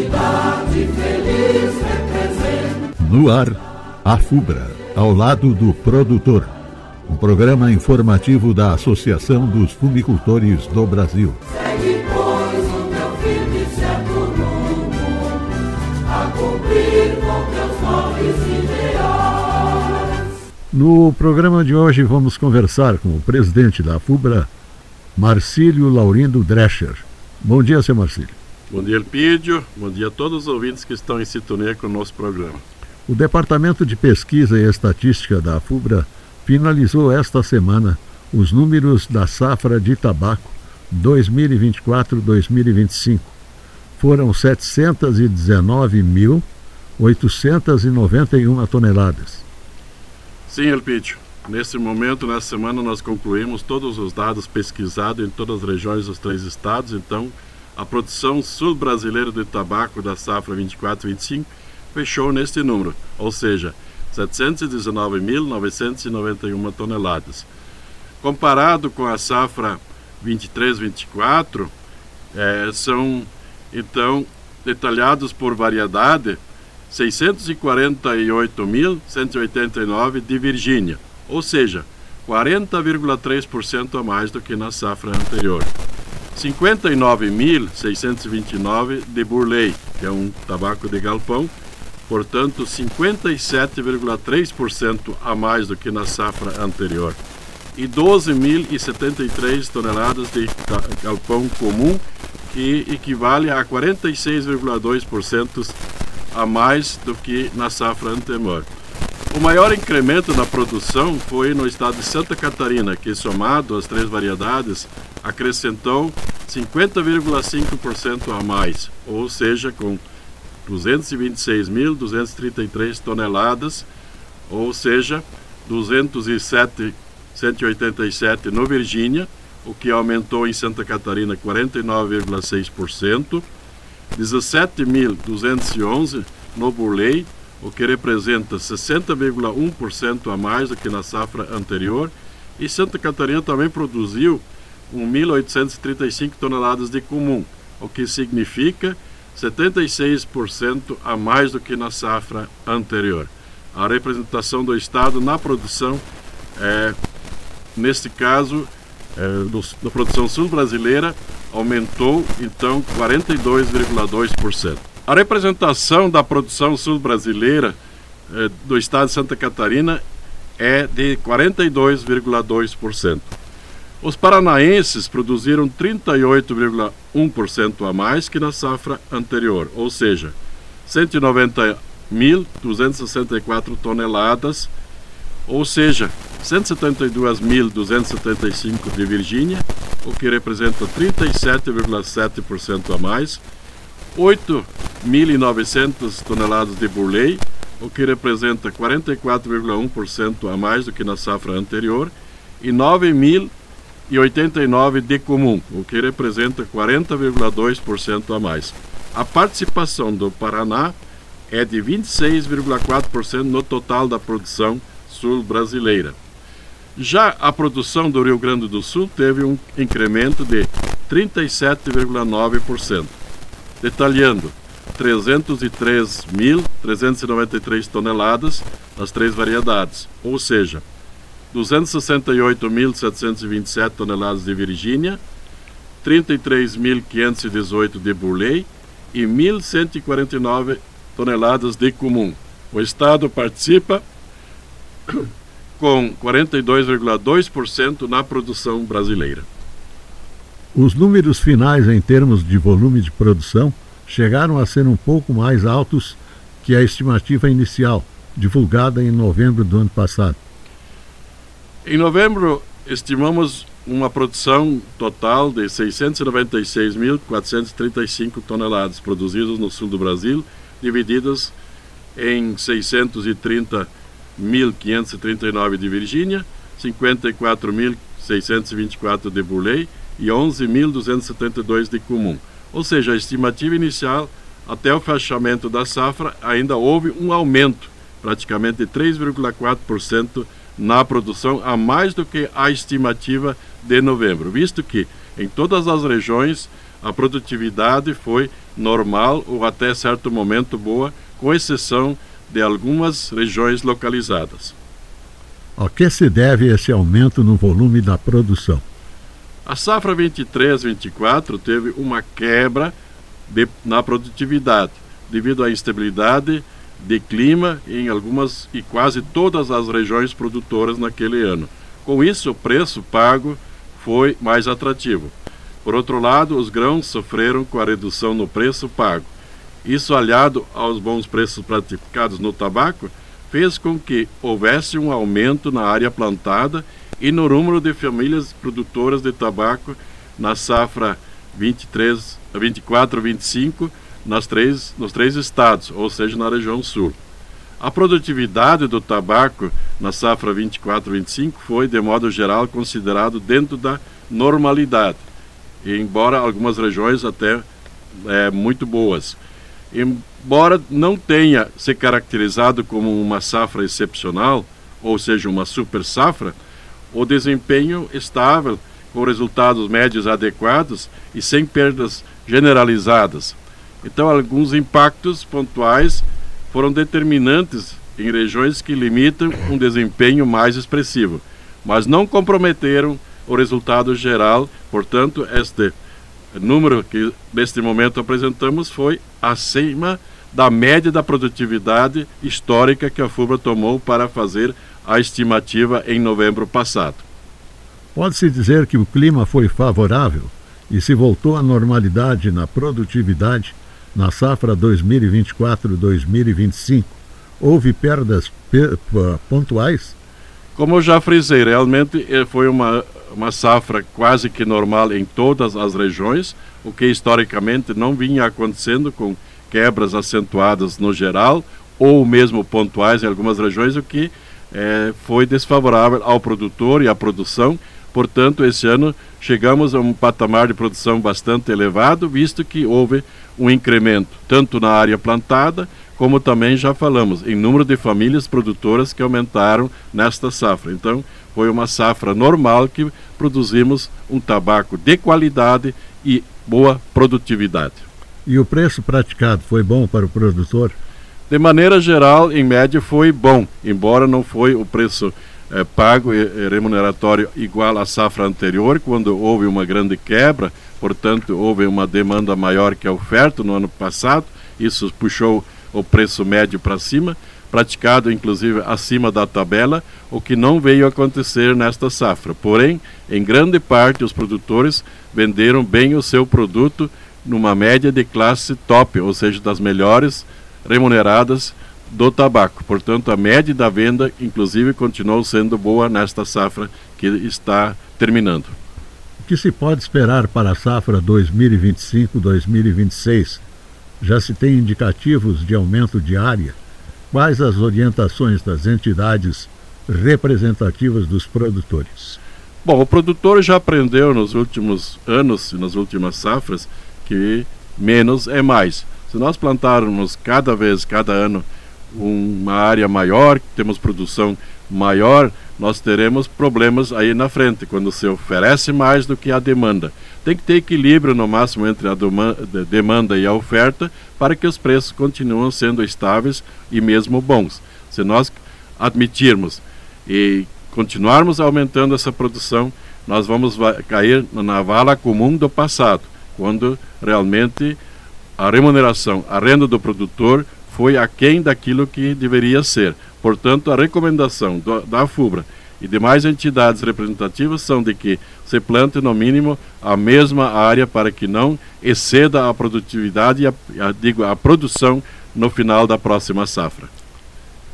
cidade feliz representa. No ar, a FUBRA, ao lado do produtor. Um programa informativo da Associação dos Fumicultores do Brasil. Segue, pois, o teu firme e certo rumo, a cumprir com teus nobres ideais. No programa de hoje vamos conversar com o presidente da FUBRA, Marcílio Laurindo Drescher. Bom dia, seu Marcílio. Bom dia, Elpidio. Bom dia a todos os ouvintes que estão em sintonia com o nosso programa. O Departamento de Pesquisa e Estatística da FUBRA finalizou esta semana os números da safra de tabaco 2024-2025. Foram 719.891 toneladas. Sim, Elpidio. Nesse momento, nessa semana, nós concluímos todos os dados pesquisados em todas as regiões dos 3 estados. Então, a produção sul-brasileira de tabaco da safra 24-25 fechou neste número, ou seja, 719.991 toneladas. Comparado com a safra 23-24, são, então, detalhados por variedade, 648.189 de Virgínia, ou seja, 40,3% a mais do que na safra anterior. 59.629 de Burley, que é um tabaco de galpão, portanto 57,3% a mais do que na safra anterior. E 12.073 toneladas de galpão comum, que equivale a 46,2% a mais do que na safra anterior. O maior incremento na produção foi no estado de Santa Catarina, que, somado às 3 variedades, acrescentou 50,5% a mais, ou seja, com 226.233 toneladas, ou seja, 207.187 no Virgínia, o que aumentou em Santa Catarina 49,6%, 17.211 no Burley, o que representa 60,1% a mais do que na safra anterior, e Santa Catarina também produziu 1.835 toneladas de comum, o que significa 76% a mais do que na safra anterior. A representação do estado na produção, neste caso, da produção sul-brasileira, aumentou então 42,2%. A representação da produção sul-brasileira do estado de Santa Catarina é de 42,2%. Os paranaenses produziram 38,1% a mais que na safra anterior, ou seja, 190.264 toneladas, ou seja, 172.275 de Virgínia, o que representa 37,7% a mais, 8.900 toneladas de Burley, o que representa 44,1% a mais do que na safra anterior, e 9.089 de comum, o que representa 40,2% a mais. A participação do Paraná é de 26,4% no total da produção sul-brasileira. Já a produção do Rio Grande do Sul teve um incremento de 37,9%. Detalhando, 303.393 toneladas das 3 variedades, ou seja, 268.727 toneladas de Virgínia, 33.518 de Burley e 1.149 toneladas de comum. O estado participa com 42,2% na produção brasileira. Os números finais em termos de volume de produção chegaram a ser um pouco mais altos que a estimativa inicial, divulgada em novembro do ano passado. Em novembro, estimamos uma produção total de 696.435 toneladas produzidas no sul do Brasil, divididas em 630.539 de Virgínia, 54.624 de Burley e 11.272 de comum. Ou seja, a estimativa inicial, até o fechamento da safra, ainda houve um aumento, praticamente de 3,4% na produção, a mais do que a estimativa de novembro, visto que em todas as regiões a produtividade foi normal ou até certo momento boa, com exceção de algumas regiões localizadas. A que se deve esse aumento no volume da produção? A safra 23-24 teve uma quebra na produtividade, devido à instabilidade de clima em algumas e quase todas as regiões produtoras naquele ano. Com isso, o preço pago foi mais atrativo. Por outro lado, os grãos sofreram com a redução no preço pago. Isso, aliado aos bons preços praticados no tabaco, fez com que houvesse um aumento na área plantada e no número de famílias produtoras de tabaco na safra 24-25 nos três estados, ou seja, na região sul. A produtividade do tabaco na safra 24-25 foi, de modo geral, considerado dentro da normalidade, embora algumas regiões até muito boas. Embora não tenha se caracterizado como uma safra excepcional, ou seja, uma super safra, o desempenho estável, com resultados médios adequados e sem perdas generalizadas. Então, alguns impactos pontuais foram determinantes em regiões que limitam um desempenho mais expressivo, mas não comprometeram o resultado geral. Portanto, este número que neste momento apresentamos foi acima da média da produtividade histórica que a FUBRA tomou para fazer a estimativa em novembro passado. Pode-se dizer que o clima foi favorável e se voltou à normalidade na produtividade na safra 2024-2025. Houve perdas pontuais? Como eu já frisei, realmente foi uma safra quase que normal em todas as regiões, o que historicamente não vinha acontecendo, com quebras acentuadas no geral ou mesmo pontuais em algumas regiões, o que foi desfavorável ao produtor e à produção. Portanto, esse ano chegamos a um patamar de produção bastante elevado, visto que houve um incremento tanto na área plantada, como também, já falamos, em número de famílias produtoras que aumentaram nesta safra. Então, foi uma safra normal que produzimos um tabaco de qualidade e boa produtividade. E o preço praticado foi bom para o produtor? De maneira geral, em média, foi bom, embora não foi o preço pago e remuneratório igual à safra anterior, quando houve uma grande quebra. Portanto, houve uma demanda maior que a oferta no ano passado. Isso puxou o preço médio para cima, praticado inclusive acima da tabela, o que não veio acontecer nesta safra. Porém, em grande parte, os produtores venderam bem o seu produto numa média de classe top, ou seja, das melhores remuneradas do tabaco. Portanto, a média da venda, inclusive, continuou sendo boa nesta safra que está terminando. O que se pode esperar para a safra 2025-2026? Já se tem indicativos de aumento de área? Quais as orientações das entidades representativas dos produtores? Bom, o produtor já aprendeu nos últimos anos e nas últimas safras que menos é mais. Se nós plantarmos cada ano uma área maior, temos produção maior, nós teremos problemas aí na frente, quando se oferece mais do que a demanda. Tem que ter equilíbrio no máximo entre a demanda e a oferta, para que os preços continuem sendo estáveis e mesmo bons. Se nós admitirmos e continuarmos aumentando essa produção, nós vamos cair na vala comum do passado, quando realmente a remuneração, a renda do produtor foi aquém daquilo que deveria ser. Portanto, a recomendação da FUBRA e demais entidades representativas são de que se plante no mínimo a mesma área, para que não exceda a produtividade e a produção no final da próxima safra.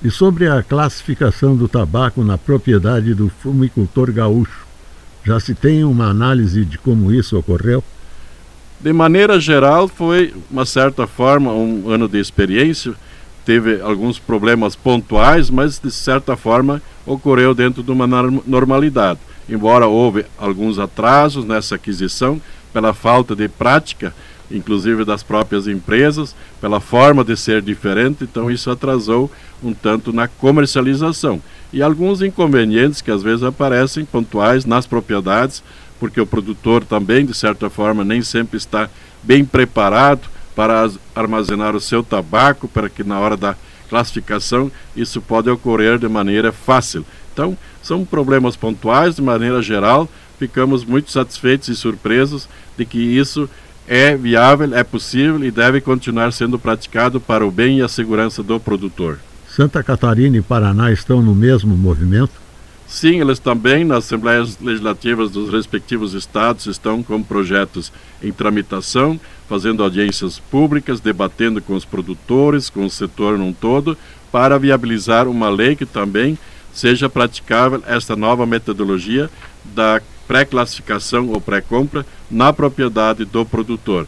E sobre a classificação do tabaco na propriedade do fumicultor gaúcho, já se tem uma análise de como isso ocorreu? De maneira geral, foi, uma certa forma, um ano de experiência. Teve alguns problemas pontuais, mas de certa forma ocorreu dentro de uma normalidade. Embora houve alguns atrasos nessa aquisição, pela falta de prática, inclusive das próprias empresas, pela forma de ser diferente, então isso atrasou um tanto na comercialização. E alguns inconvenientes que às vezes aparecem pontuais nas propriedades, porque o produtor também, de certa forma, nem sempre está bem preparado para armazenar o seu tabaco, para que na hora da classificação isso pode ocorrer de maneira fácil. Então, são problemas pontuais. De maneira geral, ficamos muito satisfeitos e surpresos de que isso é viável, é possível e deve continuar sendo praticado para o bem e a segurança do produtor. Santa Catarina e Paraná estão no mesmo movimento? Sim, eles também, nas Assembleias Legislativas dos respectivos estados, estão com projetos em tramitação, fazendo audiências públicas, debatendo com os produtores, com o setor num todo, para viabilizar uma lei que também seja praticável esta nova metodologia da pré-classificação ou pré-compra na propriedade do produtor.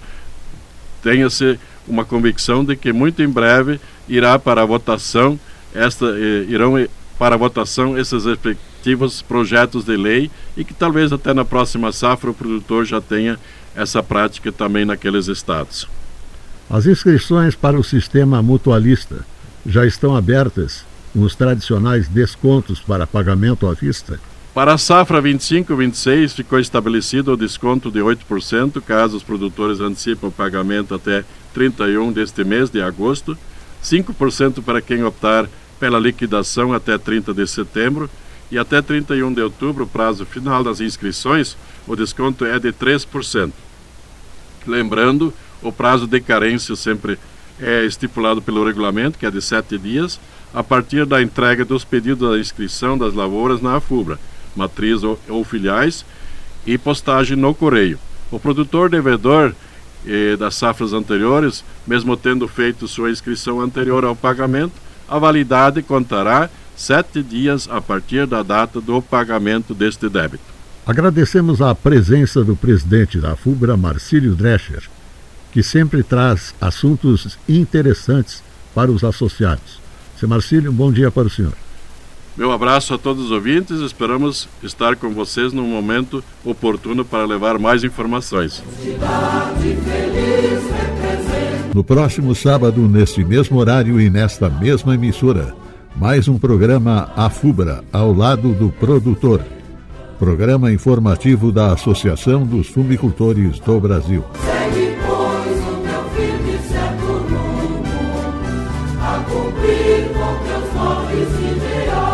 Tenha-se uma convicção de que muito em breve irão para a votação esses respectivos projetos de lei e que talvez até na próxima safra o produtor já tenha essa prática também naqueles estados. As inscrições para o sistema mutualista já estão abertas com os tradicionais descontos para pagamento à vista? Para a safra 25-26 ficou estabelecido o desconto de 8% caso os produtores antecipem o pagamento até 31 deste mês de agosto, 5% para quem optar pela liquidação até 30 de setembro e até 31 de outubro, prazo final das inscrições, o desconto é de 3%. Lembrando, o prazo de carência sempre é estipulado pelo regulamento, que é de 7 dias, a partir da entrega dos pedidos da inscrição das lavouras na AFUBRA, matriz ou filiais, e postagem no correio. O produtor devedor das safras anteriores, mesmo tendo feito sua inscrição anterior ao pagamento, a validade contará 7 dias a partir da data do pagamento deste débito. Agradecemos a presença do presidente da AFUBRA, Marcílio Drescher, que sempre traz assuntos interessantes para os associados. Seu Marcílio, um bom dia para o senhor. Meu abraço a todos os ouvintes, esperamos estar com vocês num momento oportuno para levar mais informações. No próximo sábado, neste mesmo horário e nesta mesma emissora, mais um programa AFUBRA, ao lado do produtor. Programa informativo da Associação dos Fumicultores do Brasil. Segue, pois, o teu firme e certo rumo, a cumprir com teus nobres ideais.